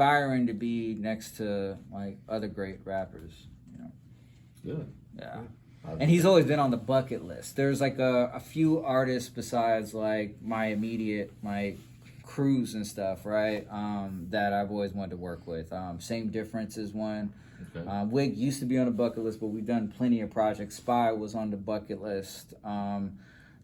inspiring to be next to like other great rappers. You know. Good. Yeah. And he's always been on the bucket list. There's like a few artists besides like my immediate like crews and stuff, right? That I've always wanted to work with. Same Difference is one. Okay. Wig used to be on the bucket list, but we've done plenty of projects. Spy was on the bucket list.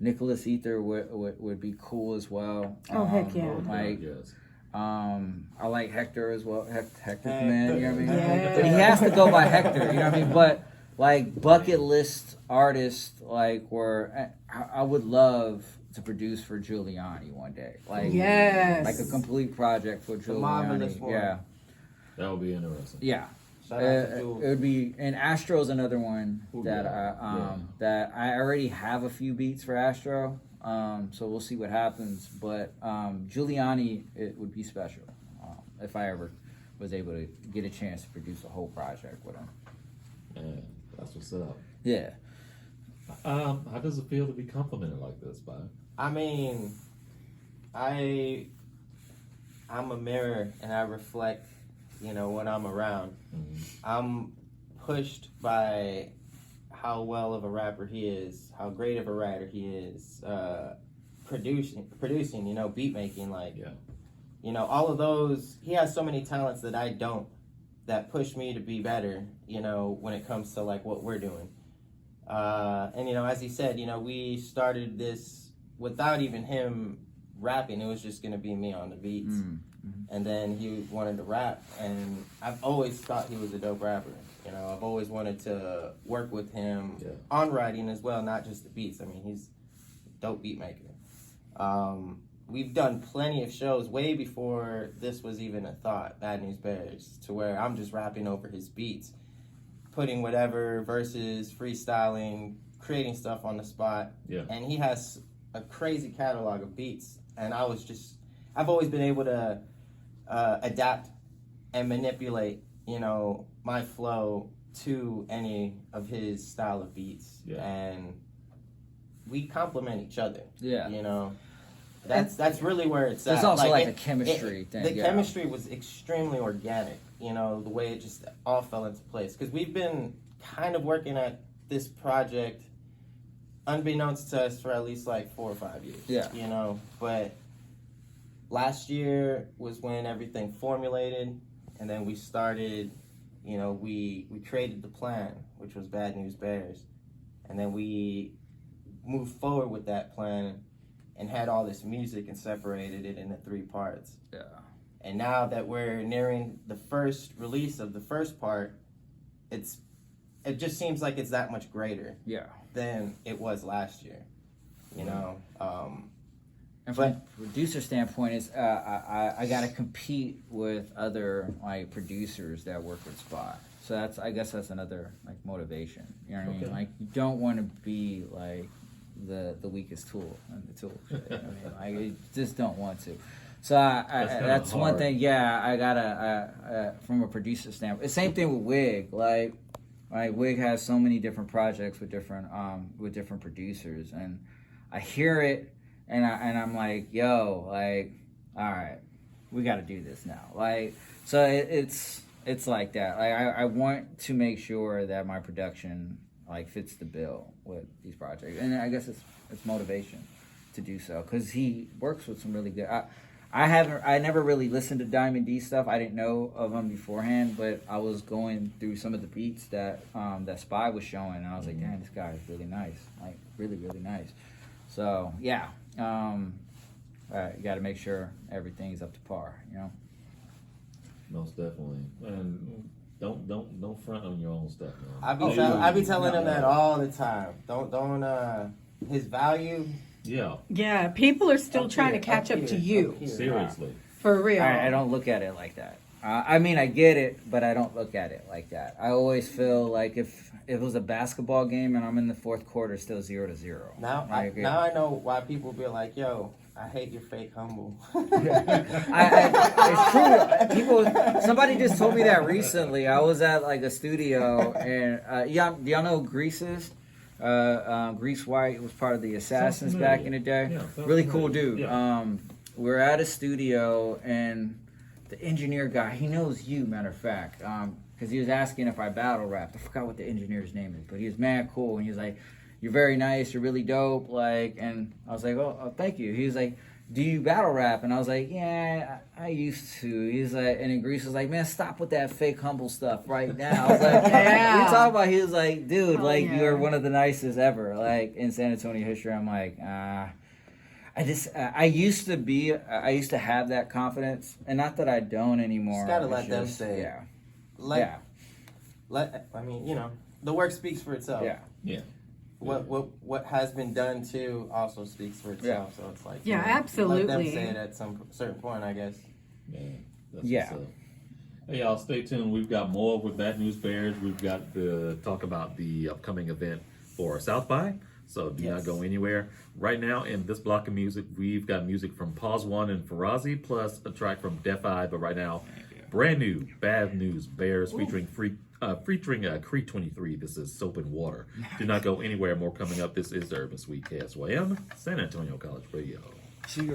Nicholas Ether would be cool as well. Oh, heck yeah. Like, yes. I like Hector as well. Hector's man, you know what I mean? Yeah. But he has to go by Hector, you know what I mean? But like bucket list artists, like where I would love to produce for Giuliani one day. Like, yes. like a complete project for marvelous Giuliani. one. Yeah. That would be interesting. Yeah. Shout out to Jules. It would be, and Astro's another one that yeah. that I already have a few beats for Astro, so we'll see what happens. But Giuliani, it would be special if I ever was able to get a chance to produce a whole project with him. Man, that's what's up. Yeah. How does it feel to be complimented like this, Bob? I mean, I'm a mirror and I reflect, you know, when I'm around. Mm-hmm. I'm pushed by how well of a rapper he is, how great of a writer he is, producing, you know, beat making, like, Yeah. you know, all of those. He has so many talents that I don't, that push me to be better, you know, when it comes to like what we're doing. And you know, as he said, you know, we started this without even him rapping. It was just gonna be me on the beats. And then he wanted to rap, and I've always thought he was a dope rapper. You know, I've always wanted to work with him on writing as well, not just the beats. I mean, he's a dope beat maker. We've done plenty of shows way before this was even a thought, Bad News Bears, to where I'm just rapping over his beats, putting whatever verses, freestyling, creating stuff on the spot. Yeah. And he has a crazy catalog of beats, and I've always been able to adapt and manipulate, you know, my flow to any of his style of beats. Yeah. And we complement each other. Yeah. You know, that's really where it's There's at. also like a chemistry thing. The yeah. chemistry was extremely organic, you know, the way it just all fell into place. Because we've been kind of working at this project unbeknownst to us for at least like 4 or 5 years. Yeah. You know, but last year was when everything formulated, and then we started, you know, we created the plan, which was Bad News Bears. And then we moved forward with that plan and had all this music and separated it into 3 parts. Yeah. And now that we're nearing the first release of the first part, it just seems like it's that much greater than it was last year. You know? And from a producer standpoint, is I got to compete with other like producers that work with Spot. So I guess that's another like motivation. You know what I mean? Like you don't want to be like the weakest tool in the tool. You know what I mean? Like you just don't want to. So that's one thing. Yeah, I gotta from a producer standpoint. Same thing with Wig. Like Wig has so many different projects with different producers, and I hear it. And I'm like, yo, like, all right, we got to do this now. Like, so it's like that. Like, I want to make sure that my production like fits the bill with these projects, and I guess it's motivation to do so because he works with some really good. I never really listened to Diamond D stuff. I didn't know of him beforehand, but I was going through some of the beats that that Spy was showing, and I was like, damn, this guy is really nice, like really really nice. So yeah. You got to make sure everything's up to par, you know. Most definitely, and don't front on your own stuff, man. I be telling him that all the time. Don't his value. Yeah. Yeah, people are still trying to catch up to you. Seriously. For real. I don't look at it like that. I mean, I get it, but I don't look at it like that. I always feel like if it was a basketball game and I'm in the fourth quarter, still 0-0. Now I know why people be like, "Yo, I hate your fake humble." It's true. People. Somebody just told me that recently. I was at like a studio, and do y'all know Grease is? Grease White was part of the Assassins back in the day. Yeah, really cool dude. Yeah. We're at a studio and the engineer guy, he knows you, matter of fact, because he was asking if I battle rapped. I forgot what the engineer's name is, but he was mad cool, and he was like, "You're very nice, you're really dope," like, and I was like, "Oh, thank you." He was like, "Do you battle rap?" And I was like, "Yeah, I used to." He's like, and then Grease was like, "Man, stop with that fake humble stuff right now." I was like, Yeah. "What you talking about?" He was like, "Dude, Oh, like yeah. you're one of the nicest ever, like in San Antonio history." I'm like, I used to have that confidence, and not that I don't anymore. Just gotta It's let them say it. yeah, I mean, you know, the work speaks for itself. yeah. Yeah. What has been done too also speaks for itself. So it's like, Yeah, you know, let absolutely. them say it at some certain point, I guess. Yeah. That's Yeah. what's up. Hey, y'all, stay tuned. We've got more with Bad News Bears. We've got to talk about the upcoming event for South by. So do not go anywhere. Right now in this block of music, we've got music from Pause One and Farazi, plus a track from Def Eye. But right now, brand new Bad News Bears featuring Creek 23. This is Soap and Water. Do not go anywhere. More coming up. This is the Urban Sweet KSYM, San Antonio College Radio. So you're